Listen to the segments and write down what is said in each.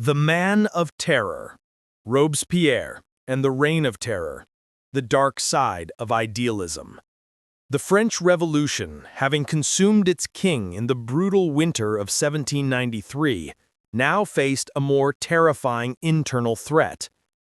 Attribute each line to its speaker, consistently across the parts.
Speaker 1: The Man of Terror, Robespierre and the Reign of Terror, the dark side of idealism. The French Revolution, having consumed its king in the brutal winter of 1793, now faced a more terrifying internal threat: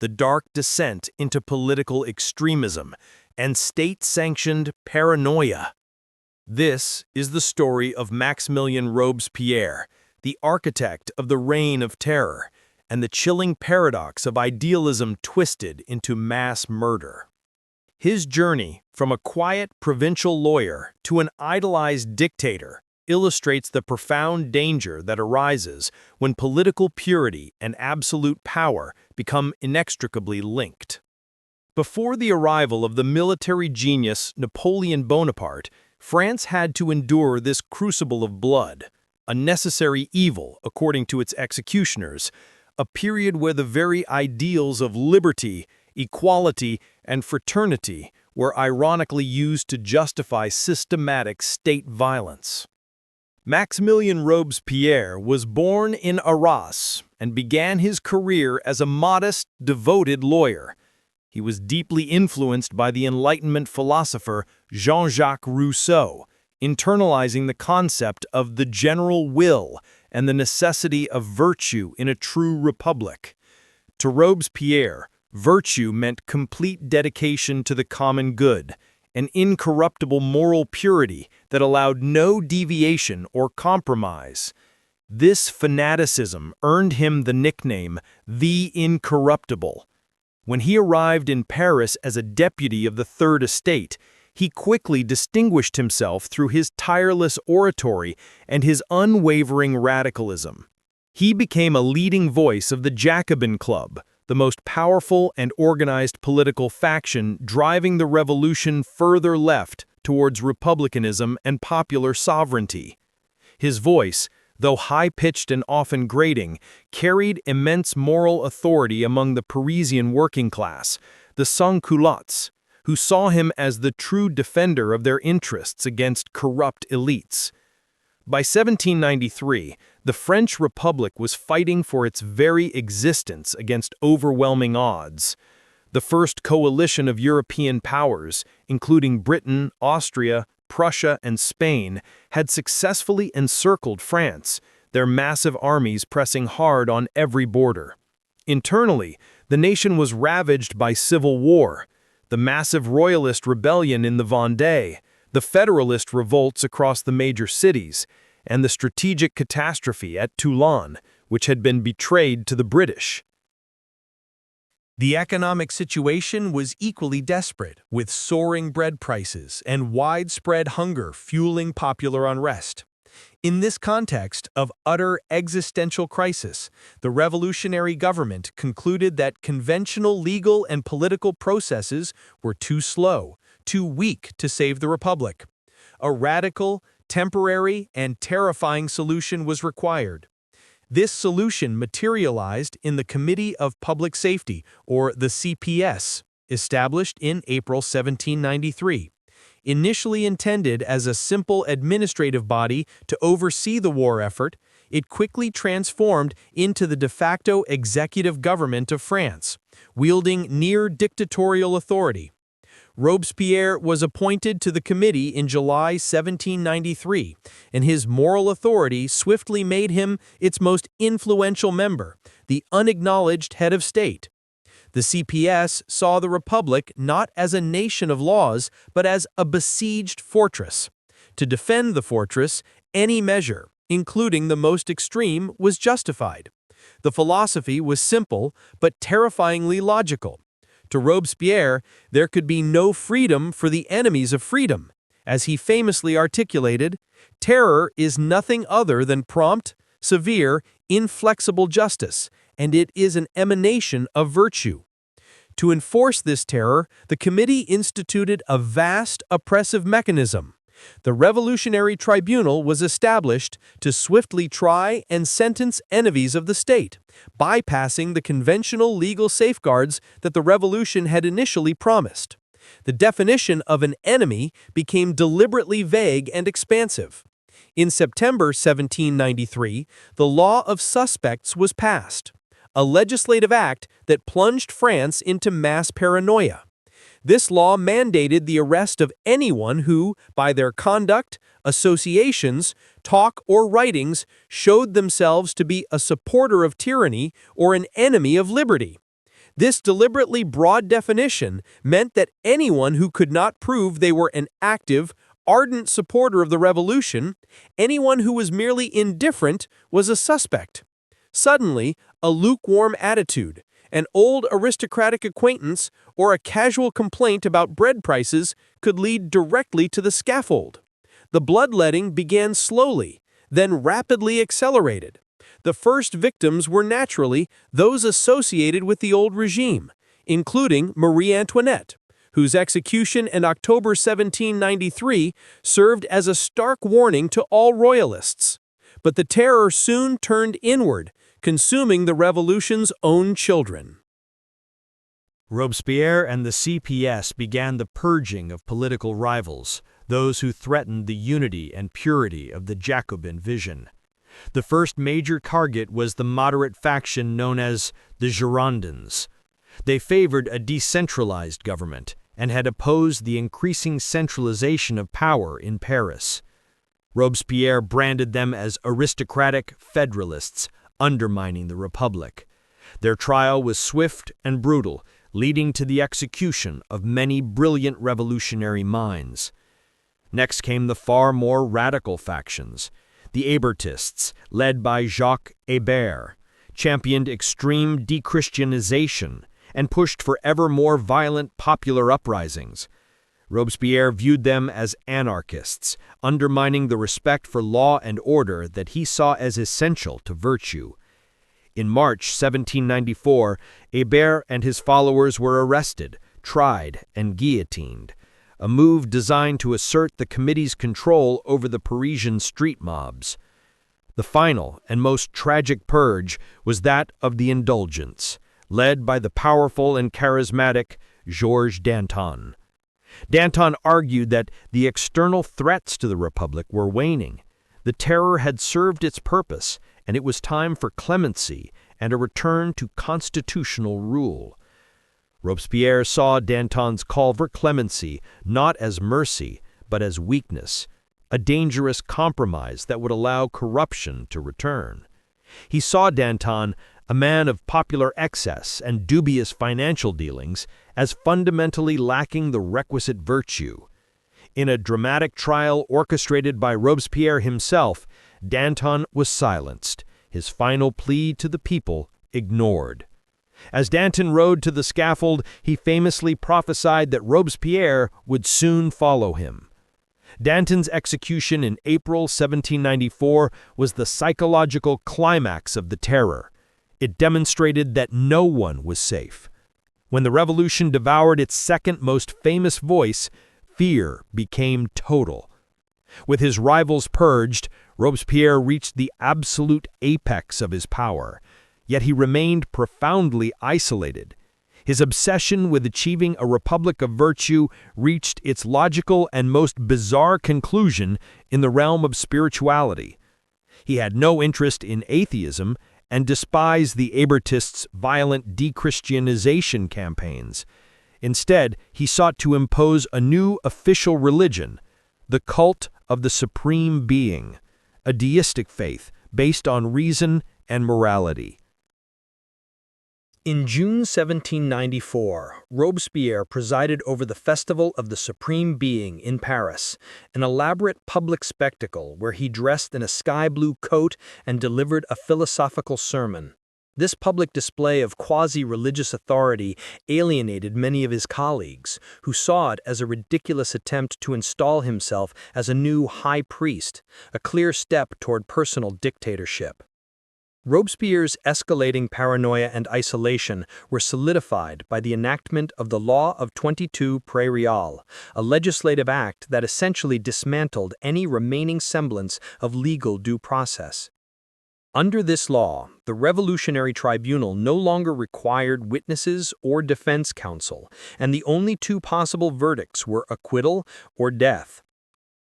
Speaker 1: the dark descent into political extremism and state-sanctioned paranoia. This is the story of Maximilien Robespierre, the architect of the Reign of Terror, and the chilling paradox of idealism twisted into mass murder. His journey from a quiet provincial lawyer to an idolized dictator illustrates the profound danger that arises when political purity and absolute power become inextricably linked. Before the arrival of the military genius Napoleon Bonaparte, France had to endure this crucible of blood, a necessary evil according to its executioners, a period where the very ideals of liberty, equality, and fraternity were ironically used to justify systematic state violence. Maximilien Robespierre was born in Arras and began his career as a modest, devoted lawyer. He was deeply influenced by the Enlightenment philosopher Jean-Jacques Rousseau, internalizing the concept of the general will and the necessity of virtue in a true republic. To Robespierre, virtue meant complete dedication to the common good, an incorruptible moral purity that allowed no deviation or compromise. This fanaticism earned him the nickname the Incorruptible. When he arrived in Paris as a deputy of the Third Estate, he quickly distinguished himself through his tireless oratory and his unwavering radicalism. He became a leading voice of the Jacobin Club, the most powerful and organized political faction driving the revolution further left towards republicanism and popular sovereignty. His voice, though high-pitched and often grating, carried immense moral authority among the Parisian working class, the sans-culottes, who saw him as the true defender of their interests against corrupt elites. By 1793, the French Republic was fighting for its very existence against overwhelming odds. The first coalition of European powers, including Britain, Austria, Prussia, and Spain, had successfully encircled France, their massive armies pressing hard on every border. Internally, the nation was ravaged by civil war, the massive royalist rebellion in the Vendée, the federalist revolts across the major cities, and the strategic catastrophe at Toulon, which had been betrayed to the British. The economic situation was equally desperate, with soaring bread prices and widespread hunger fueling popular unrest. In this context of utter existential crisis, the revolutionary government concluded that conventional legal and political processes were too slow, too weak to save the republic. A radical, temporary, and terrifying solution was required. This solution materialized in the Committee of Public Safety, or the CPS, established in April 1793. Initially intended as a simple administrative body to oversee the war effort, it quickly transformed into the de facto executive government of France, wielding near-dictatorial authority. Robespierre was appointed to the committee in July 1793, and his moral authority swiftly made him its most influential member, the unacknowledged head of state. The CPS saw the Republic not as a nation of laws, but as a besieged fortress. To defend the fortress, any measure, including the most extreme, was justified. The philosophy was simple, but terrifyingly logical. To Robespierre, there could be no freedom for the enemies of freedom. As he famously articulated, terror is nothing other than prompt, severe, inflexible justice, and it is an emanation of virtue. To enforce this terror, the committee instituted a vast, oppressive mechanism. The Revolutionary Tribunal was established to swiftly try and sentence enemies of the state, bypassing the conventional legal safeguards that the revolution had initially promised. The definition of an enemy became deliberately vague and expansive.
Speaker 2: In September 1793, the Law of Suspects was passed, a legislative act that plunged France into mass paranoia. This law mandated the arrest of anyone who, by their conduct, associations, talk, or writings, showed themselves to be a supporter of tyranny or an enemy of liberty. This deliberately broad definition meant that anyone who could not prove they were an active, ardent supporter of the revolution, anyone who was merely indifferent, was a suspect. Suddenly, a lukewarm attitude, an old aristocratic acquaintance, or a casual complaint about bread prices could lead directly to the scaffold. The bloodletting began slowly, then rapidly accelerated. The first victims were naturally those associated with the old regime, including Marie Antoinette, whose execution in October 1793 served as a stark warning to all royalists. But the terror soon turned inward, consuming the revolution's own children.
Speaker 1: Robespierre and the CPS began the purging of political rivals, those who threatened the unity and purity of the Jacobin vision. The first major target was the moderate faction known as the Girondins. They favored a decentralized government and had opposed the increasing centralization of power in Paris. Robespierre branded them as aristocratic federalists, undermining the Republic. Their trial was swift and brutal, leading to the execution of many brilliant revolutionary minds. Next came the far more radical factions. The Hébertists, led by Jacques Hébert, championed extreme dechristianization and pushed for ever more violent popular uprisings. Robespierre viewed them as anarchists, undermining the respect for law and order that he saw as essential to virtue. In March 1794, Hébert and his followers were arrested, tried, and guillotined, a move designed to assert the committee's control over the Parisian street mobs. The final and most tragic purge was that of the Indulgents, led by the powerful and charismatic Georges Danton. Danton argued that the external threats to the Republic were waning. The terror had served its purpose, and it was time for clemency and a return to constitutional rule. Robespierre saw Danton's call for clemency not as mercy, but as weakness, a dangerous compromise that would allow corruption to return. He saw Danton, a man of popular excess and dubious financial dealings, as fundamentally lacking the requisite virtue. In a dramatic trial orchestrated by Robespierre himself, Danton was silenced, his final plea to the people ignored. As Danton rode to the scaffold, he famously prophesied that Robespierre would soon follow him. Danton's execution in April 1794 was the psychological climax of the terror. It demonstrated that no one was safe. When the revolution devoured its second most famous voice, fear became total. With his rivals purged, Robespierre reached the absolute apex of his power, yet he remained profoundly isolated. His obsession with achieving a republic of virtue reached its logical and most bizarre conclusion in the realm of spirituality. He had no interest in atheism and despised the Hébertists' violent dechristianization campaigns. Instead, he sought to impose a new official religion, the cult of the Supreme Being, a deistic faith based on reason and morality.
Speaker 2: In June 1794, Robespierre presided over the Festival of the Supreme Being in Paris, an elaborate public spectacle where he dressed in a sky-blue coat and delivered a philosophical sermon. This public display of quasi-religious authority alienated many of his colleagues, who saw it as a ridiculous attempt to install himself as a new high priest, a clear step toward personal dictatorship. Robespierre's escalating paranoia and isolation were solidified by the enactment of the Law of 22 Prairial, a legislative act that essentially dismantled any remaining semblance of legal due process. Under this law, the Revolutionary Tribunal no longer required witnesses or defense counsel, and the only two possible verdicts were acquittal or death.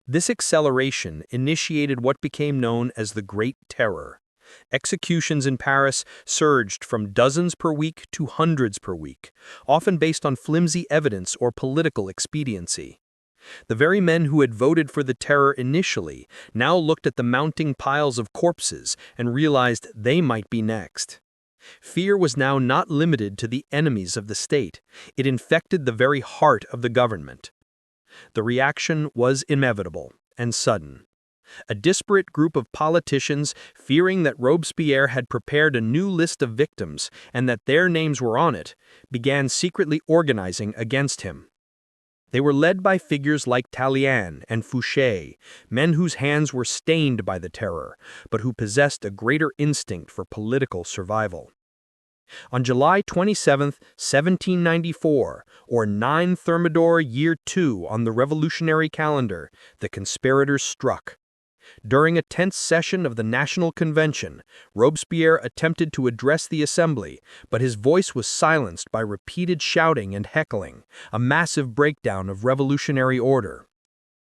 Speaker 1: This acceleration initiated what became known as the Great Terror. Executions in Paris surged from dozens per week to hundreds per week, often based on flimsy evidence or political expediency. The very men who had voted for the terror initially now looked at the mounting piles of corpses and realized they might be next. Fear was now not limited to the enemies of the state. It infected the very heart of the government. The reaction was inevitable and sudden. A disparate group of politicians, fearing that Robespierre had prepared a new list of victims and that their names were on it, began secretly organizing against him. They were led by figures like Tallien and Fouché, men whose hands were stained by the terror, but who possessed a greater instinct for political survival. On July 27, 1794, or 9 Thermidor Year 2 on the revolutionary calendar, the conspirators struck. During a tense session of the National Convention, Robespierre attempted to address the assembly, but his voice was silenced by repeated shouting and heckling, a massive breakdown of revolutionary order.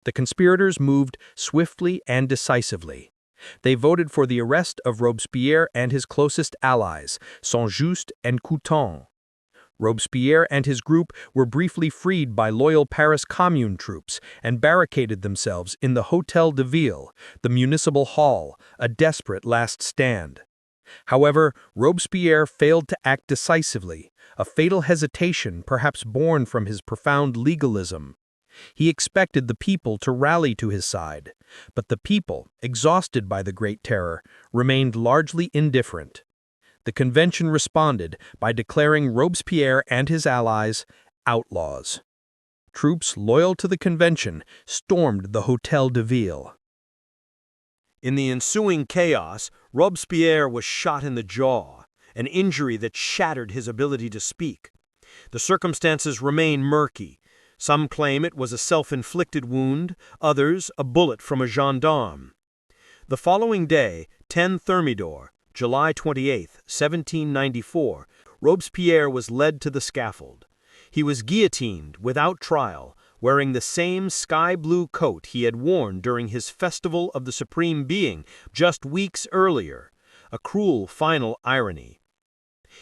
Speaker 1: The conspirators moved swiftly and decisively. They voted for the arrest of Robespierre and his closest allies, Saint-Just and Couthon. Robespierre and his group were briefly freed by loyal Paris Commune troops and barricaded themselves in the Hôtel de Ville, the municipal hall, a desperate last stand. However, Robespierre failed to act decisively, a fatal hesitation perhaps born from his profound legalism. He expected the people to rally to his side, but the people, exhausted by the Great Terror, remained largely indifferent. The convention responded by declaring Robespierre and his allies outlaws. Troops loyal to the convention stormed the Hôtel de Ville.
Speaker 3: In the ensuing chaos, Robespierre was shot in the jaw, an injury that shattered his ability to speak. The circumstances remain murky. Some claim it was a self-inflicted wound, others a bullet from a gendarme. The following day, 10 Thermidor, July 28, 1794, Robespierre was led to the scaffold. He was guillotined without trial, wearing the same sky-blue coat he had worn during his Festival of the Supreme Being just weeks earlier, a cruel final irony.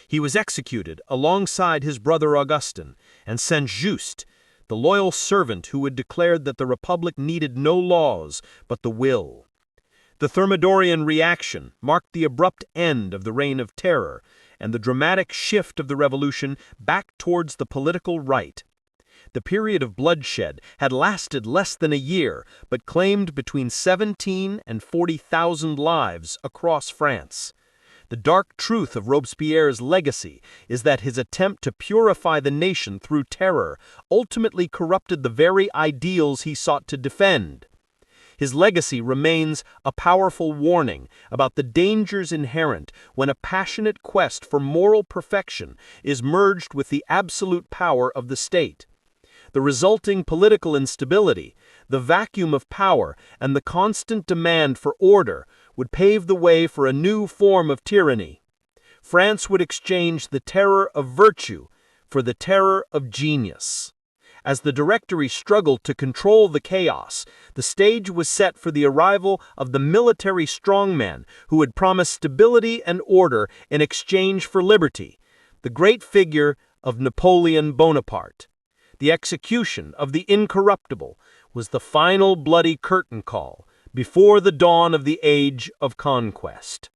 Speaker 3: He was executed alongside his brother Augustin and Saint-Just, the loyal servant who had declared that the Republic needed no laws but the will. The Thermidorian reaction marked the abrupt end of the Reign of Terror and the dramatic shift of the revolution back towards the political right. The period of bloodshed had lasted less than a year, but claimed between 17,000 and 40,000 lives across France. The dark truth of Robespierre's legacy is that his attempt to purify the nation through terror ultimately corrupted the very ideals he sought to defend. His legacy remains a powerful warning about the dangers inherent when a passionate quest for moral perfection is merged with the absolute power of the state. The resulting political instability, the vacuum of power, and the constant demand for order would pave the way for a new form of tyranny. France would exchange the terror of virtue for the terror of genius. As the Directory struggled to control the chaos, the stage was set for the arrival of the military strongman who would promise stability and order in exchange for liberty, the great figure of Napoleon Bonaparte. The execution of the Incorruptible was the final bloody curtain call before the dawn of the Age of Conquest.